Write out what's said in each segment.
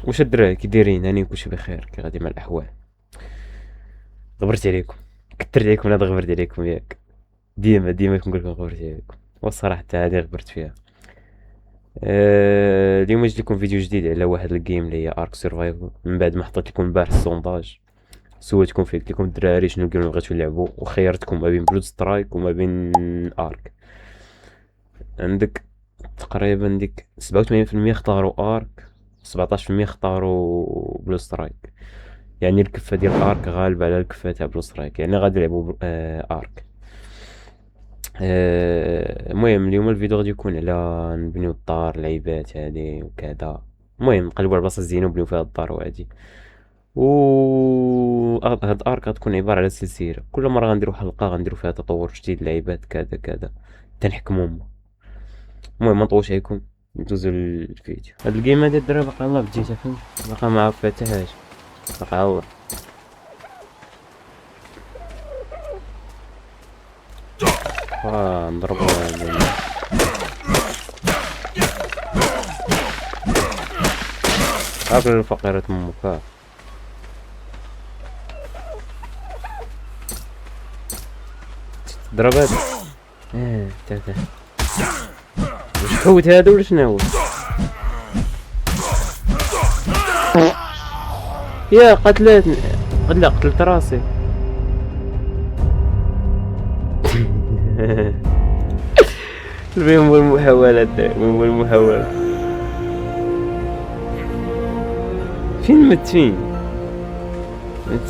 واش الدراري كي دايرين؟ هاني كلشي بخير، كي غادي مع الاحوال؟ غبرت عليكم، كثرت عليكم، هذا غبرت عليكم ياك؟ ديما كنقول لكم غبرت عليكم، والصراحه حتى هذه غبرت فيها. اليوم جبت لكم فيديو جديد على واحد الجيم اللي هي ارك سرفايفل، من بعد ما حطيت لكم البارح السونداج. سولتكم فيه، قلت لكم الدراري شنو الجيم اللي بغيتو نلعبو، وخيرتكم ما بين بلود سترايك وما بين ارك. عندك تقريبا ديك 87% اختاروا ارك، 17% اختاروا بلو سترايك. يعني الكفة ديال ارك غالبة على الكفة تاع بلو سترايك، يعني غادي نلعبو ارك. المهم اليوم الفيديو غادي يكون على نبنيو الدار، العيبات هادي وكذا. المهم نقلبو على بلاصة زينة ونبنيو فيها الدار وهادي. هاد ارك غتكون عبارة على سلسلة، كل مرة غنديرو حلقة غنديرو فيها تطور جديد، العيبات كذا كذا تنحكمو. المهم منطولش عليكم، ندوزو للفيديو. هاد الجيم هادي الدراري باقا يلاه بديتها، فهمت؟ باقا معرف فيها حتى حاجة، باقا الله. نضربو هاكل الفقيرة امك. ضربات. تا واش فوت هذا ولا شناهو؟ يا قتلتني، قتلت راسي. المهم هو المحاولات، هو المحاولة. فين مت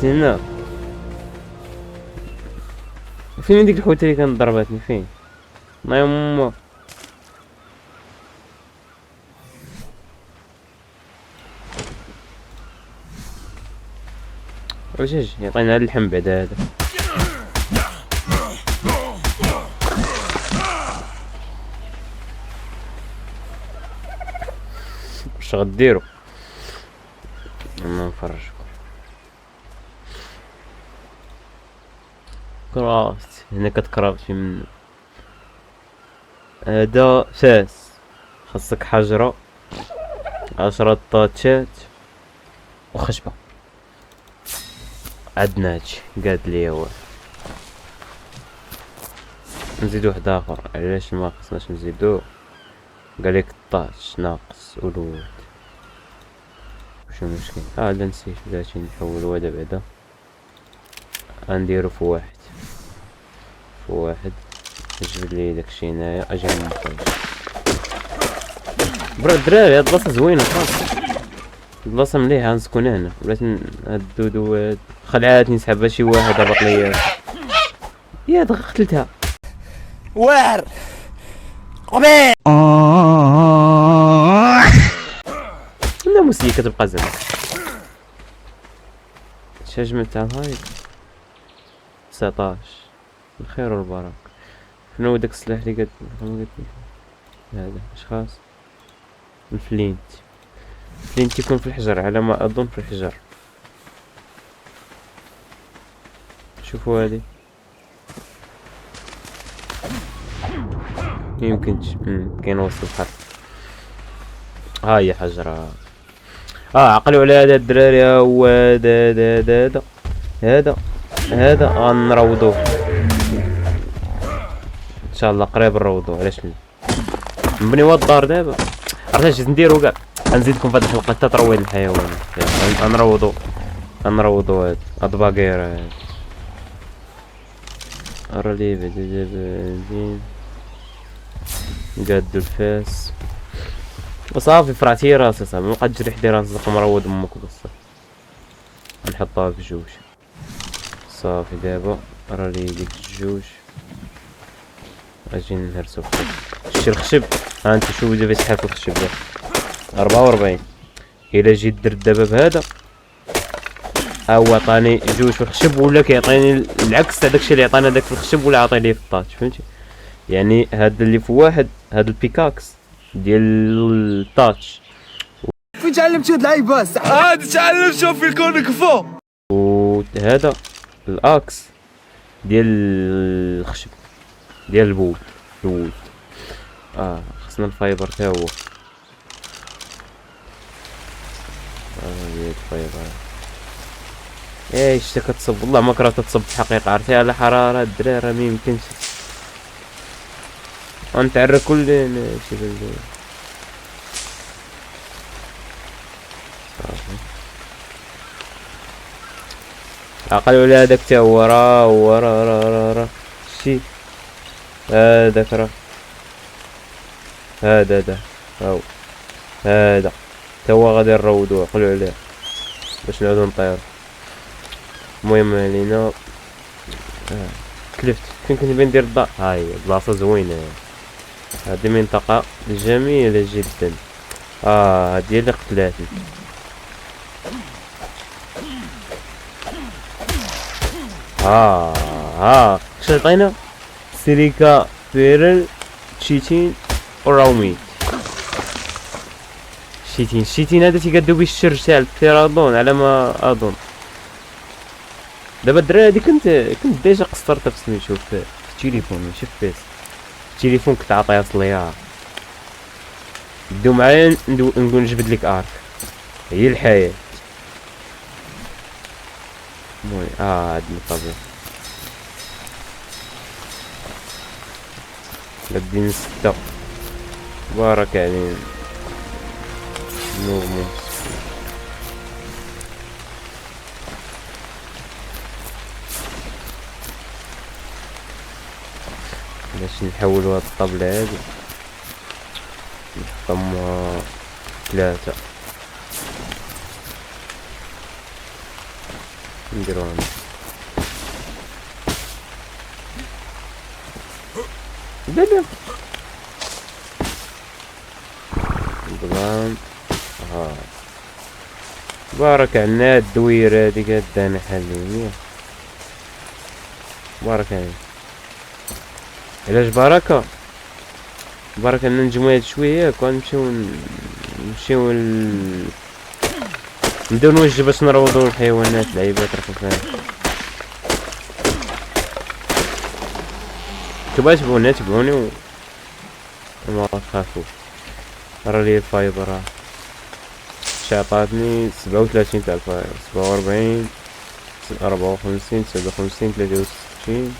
هنا؟ فين ديك الحوتة اللي كانت ضربتني؟ فين؟ ما يما واش يعطينا اللحم بعد هذا؟ واش غديروا؟ ما نفرجكم. كرافت هنا كتكرافت من هذا فاس. خاصك حجرة، 10 طاتشات وخشبة. عندنا هادشي قاد لي هو. نزيدو واحد اخر، علاش ما خصناش نزيدو؟ قالك الطاتش ناقص والود. شنو المشكل؟ لا نسيت، بلاتي نحولو هذا بعدا. غنديرو في واحد نجبد لي داكشي هنايا. اجي نخرج برا الدراري. هاد البلاصة زوينة خاص، البلاصة مليحة، غنسكن هنا. بلاتي هاد الدودو هاد خلعاتني نسحبها شي واحد هبط ليا. يا قتلتها. وار قبيل الناموسية كتبقى زعما شجمة تاع الهايد. 19 الخير والبركة. شنو داك السلاح اللي قلت هذا؟ اش خاص؟ الفلينت يكون في الحجر على ما اظن، في الحجر. شوفوا هذه يمكنش كاين وسط الخط. ها هي حجرة. عقلوا على هذا الدراري. هو هذا غنروضوه ان شاء الله قريب نروضوه. علاش لا؟ نبنيو الدار دابا. عرفتي اش نديرو كاع؟ غنزيدكم في هاد الحلقه حتى ترويض الحيوانات. غنروضو هاد الباقير هاد. رالي بعدا زين قادو الفاس وصافي. فرعتي راسي صاحبي، مبقى تجري حدي راسك مروض امك بصح. نحطها في جوج صافي. دابا رالي ديك الجوج. اجي نهرسو شتي الخشب. ها انت شوف دابا شحال في الخشب دابا 44. الا جيت درت دابا بهذا، ها هو عطاني جوج في الخشب، ولا كيعطيني العكس تاع داكشي اللي عطانا داك في الخشب، ولا عطاني ليه في الطاتش، فهمتي؟ يعني هاد اللي في واحد، هاد البيكاكس ديال التاتش، فين تعلمت هاد العيبات؟ تعلمت شوف في الكون كفو. وهذا الاكس ديال الخشب ديال الوود. خصنا الفايبر تا هو. هي الفايبر. ايش تا كتصب، والله ما كرهت تصب في الحقيقة، عرفتي على حرارة الدراري ما يمكنش غنتعرى كلنا شي بلدي. صافي عقل ولا هداك تا هو راه شتي هداك راه هذا هاو هذا تا هو غادي نروضوه عقلو عليه باش نعودو نطيرو. المهم علينا تلفت فين كنت باغي ندير الدار. ها هي بلاصة زوينة، هذه منطقة جميلة جدا. هادي اللي قتلاتني. اش عطينا؟ سيليكا بيرل تشيتين وراوميت. الشيتين هذا تيقادو به الشرج تاع البيرادون على ما اظن. دابا الدراري هادي كنت ديجا قصرتها في سميتو في التليفون ماشي في بيس. التليفون كنت عاطيها صليار. دو معايا نقول نجبد لك ارك، هي الحياة. المهم هاد الطبيعي بدين 6 بارك علينا نورمال. باش نحولو هاد الطبلة هادي نحطهم 3 نديرو هنا لا بلان. بارك علينا هاد الدويرة هاديك هدانا حاليا. بارك علينا علاش بركة لنا نجمو هاد شوية ياك ونمشيو نبداو نوجه باش نروضو الحيوانات العيبات راكم فاهم. نتوما تبعوني وما تخافوش. راه لي الفايبر راه عطاتني 37 تاع الفايبر، 47 54 59 63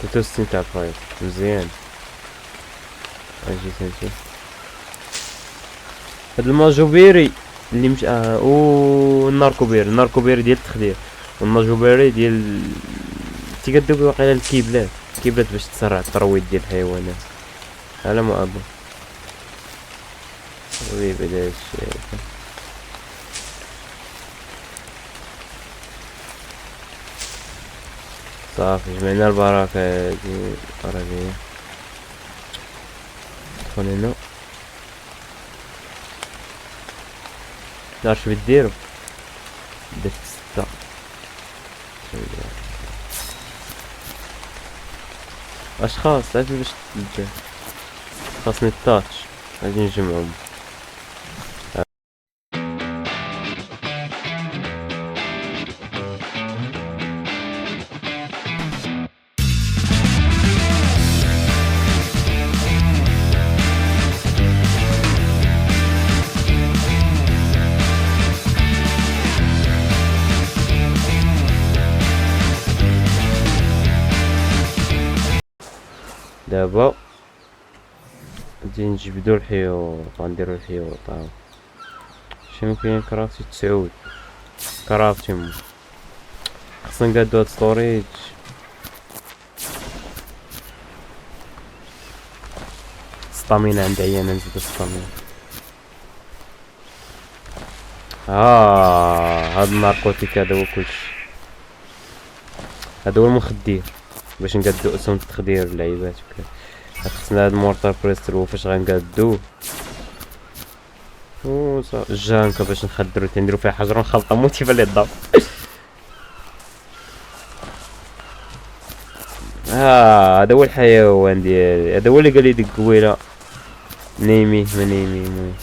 63 تاع الفايبر. مزيان اجي تنشوف هاد الماجوبيري اللي مش الناركوبيري ديال التخدير، والماجوبيري ديال تيقدو واقيلا الكيبلات باش تسرع الترويض ديال الحيوانات على ما اظن. وي بدا الشيء صافي جمعنا البركة هادي عربية. ندخل هنا نعرف بديرو درت 6 اشخاص عرفتي باش تلجا خاصني التاتش غادي نجمعهم. دابا غادي نجبدو الحيوط غنديرو الحيوط. شنو كاين كرافتي 9 كرافتي خصنا نقادو هاد ستوريج. ستامينا عندي عيانة نزيدو ستامينا. هاد الناركوتيك هذا هو كلشي، هذا هو المخدر باش نقادو اسهم التخدير اللعيبات وكذا. خصنا هاد المورتار بريسترو فاش غنقادوه الجانكا باش نخدرو تنديرو فيها حجر ونخلطها موتي بالي الضرب. هذا هو الحيوان ديالي، هذا هو اللي قال لي ديك القويله نيمي ما نيمي. المهم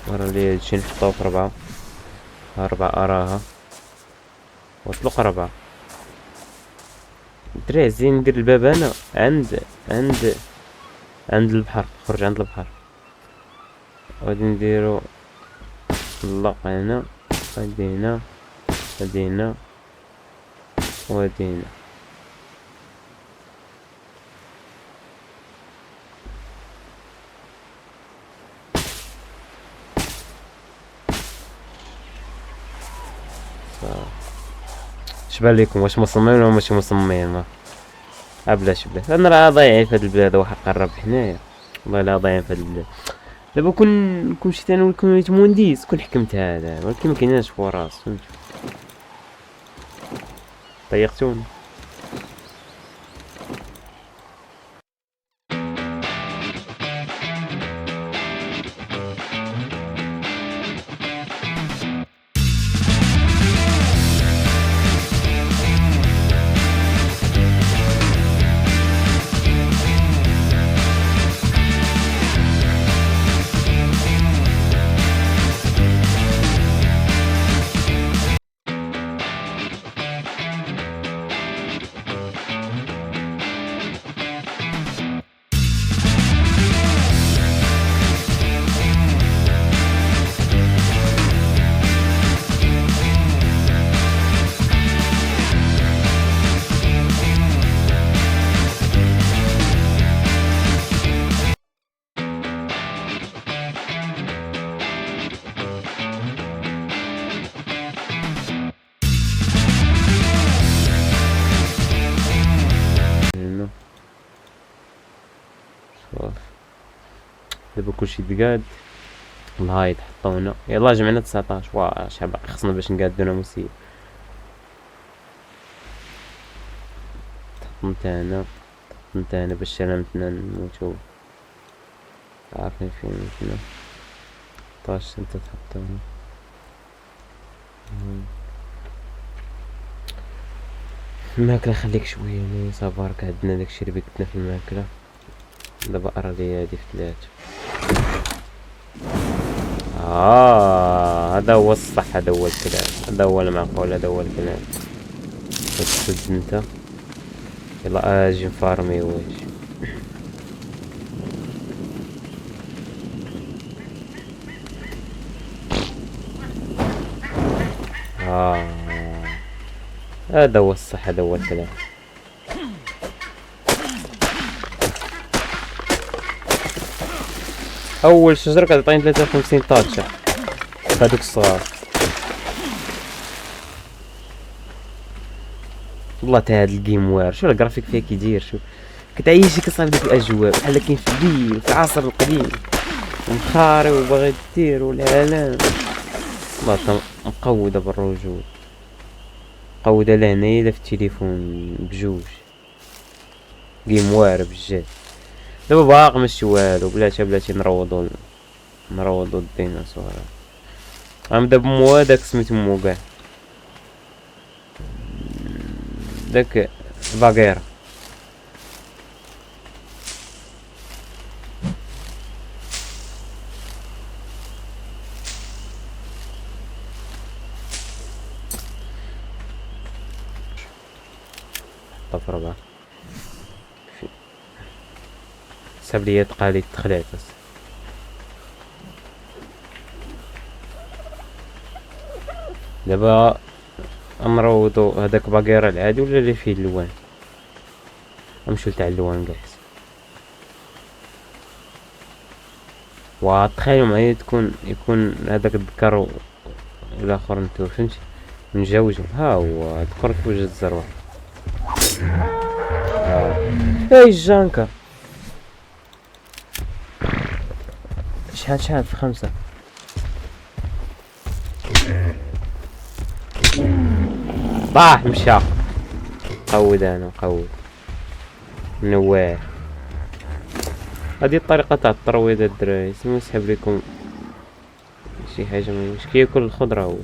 راه لي هادشي نحطوه في 4 اراها واطلق 4. الدراري عايزين ندير الباب انا عند البحر، خرج عند البحر غادي نديرو اللق هنا، هادي هنا، هادي هنا، وهادي هنا. شبان ليكم واش مصممين ولا ماشي مصممين؟ بلاش انا راه ضايعين في هاد البلاد، واحد قرب حنايا والله لا ضايعين في هاد البلاد. دابا كون مشيت انا ونكون مهندس كون حكمت هذا، ولكن مكايناش فرص فهمتي. طيقتوني. دابا كلشي تقاد، الهايد حطونا، يلاه جمعنا 19. واش باقي خصنا باش نقادو انا موسيا. تحط انت هنا باش سلامتنا نموتو، عارفين فين كنا. 16 انت تحط هنا. الماكلة خليك شوية لي صبارك، عندنا داكشي اللي بكتنا في الماكلة. دابا ارى لي هادي في 3. هذا هو الصح، هذا هو الكلام، هذا هو المعقول، هذا هو الكلام. تسد انت. يلا اجي نفارمي واش. هذا هو الصح، هذا هو الكلام. اول شجرة كتعطيني 53 طاطشة هادوك الصغار. والله تا هاد الجيم واعر، شو الجرافيك فيها كيدير، شو كتعيشك كتصايب ديك الاجواء بحال كاين في الجيل في العصر القديم، مخاري وباغي دير والعالم. والله مقودة بالرجول، مقودة لهنايا لا في التليفون بجوج. جيم واعر بجد. دابا باقي ماشي والو، بلاتي نروضو الديناصور. غنبدا بموا داك سميتو مو كاع داك باغيرا. حطها في 4. حسب لي تقاليد تخلعت بس. دابا نروضو هداك باغيرا العادي ولا اللي فيه اللوان؟ نمشيو لتاع اللوان كاع حسن. وتخيلوا معايا يكون هداك الذكر والاخر نتو فهمتي مجوجو. ها هو ذكر كيفاش الزروع. اي الجانكر شحال في 5. طاح مشى. قود انا مقود نواع. هذه الطريقة تاع الترويض الدراري. سما نسحب لكم شي حاجة مش كياكل الخضرة هو.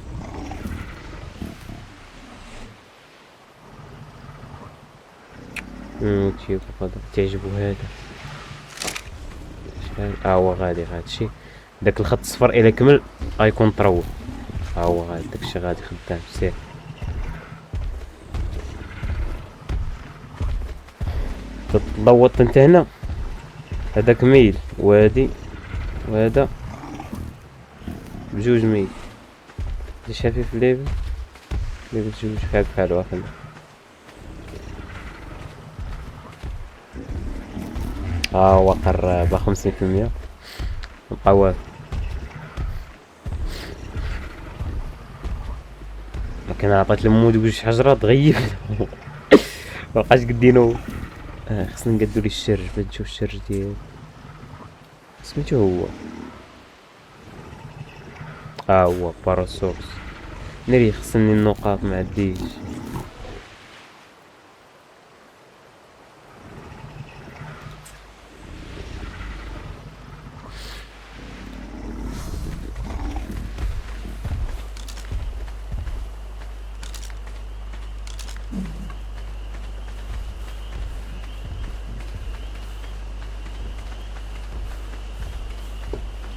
كياكل الخضرة تعجبو هذا. شحال هو غادي شي داك الخط الصفر الى كمل غيكون طروي. هو غادي داكشي غادي خدام سير. تلوط انت هنا هذاك ميل وهادي وهذا بجوج ميت. انت شافي في ليفل جوج بحال واحد. هو قرب 50%. بقى واحد. لكن عطيت لمود جوج حجرات غيب. مبقاش قدينو. خصنا نقادو ليه الشرج باش نشوف الشرج ديالو. سميتو هو هو باراسورس. ناري خصني النقاط معديش.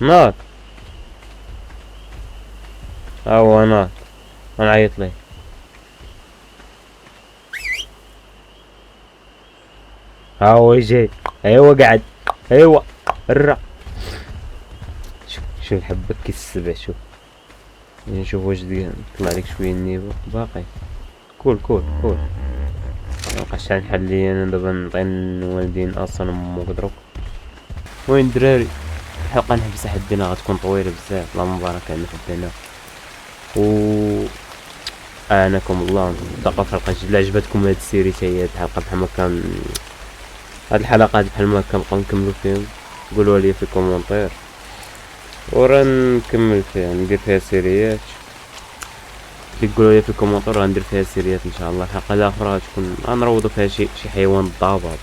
ناض هو ناض. غنعيط ليه. هو جاي. ايوا قعد. ايوا الرا. شوف الحبة كيس السبع. شوف نشوف واش طلع لك شوية النيفو باقي. كول مبقاش عندي حل ليا انا دابا نعطي الوالدين اصلا امك دروك. وين الدراري؟ الحلقة نحبسها حدنا غتكون طويلة بزاف. لا مبارك علينا حدنا و اعناكم الله. نلتقاو في حلقة جديدة. عجبتكم هاد السيري حتى هي هاد الحلقة بحال ما كان. هاد الحلقات بحال ما كنبقاو نكملو فيهم. قولوا لي في كومونتير ورا نكمل فيها ندير فيها سيريات. اللي تقولوا لي في الكومنتار غندير فيها سيريات ان شاء الله. الحلقه الاخرى تكون غنروضوا فيها شي حيوان ضابط.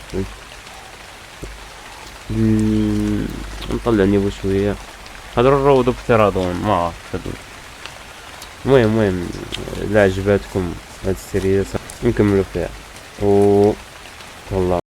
نطلع نيفو شويه. نقدروا نروضوا بتيرادون ما عرفت. المهم الا عجباتكم هاد السيريات نكملوا فيها و والله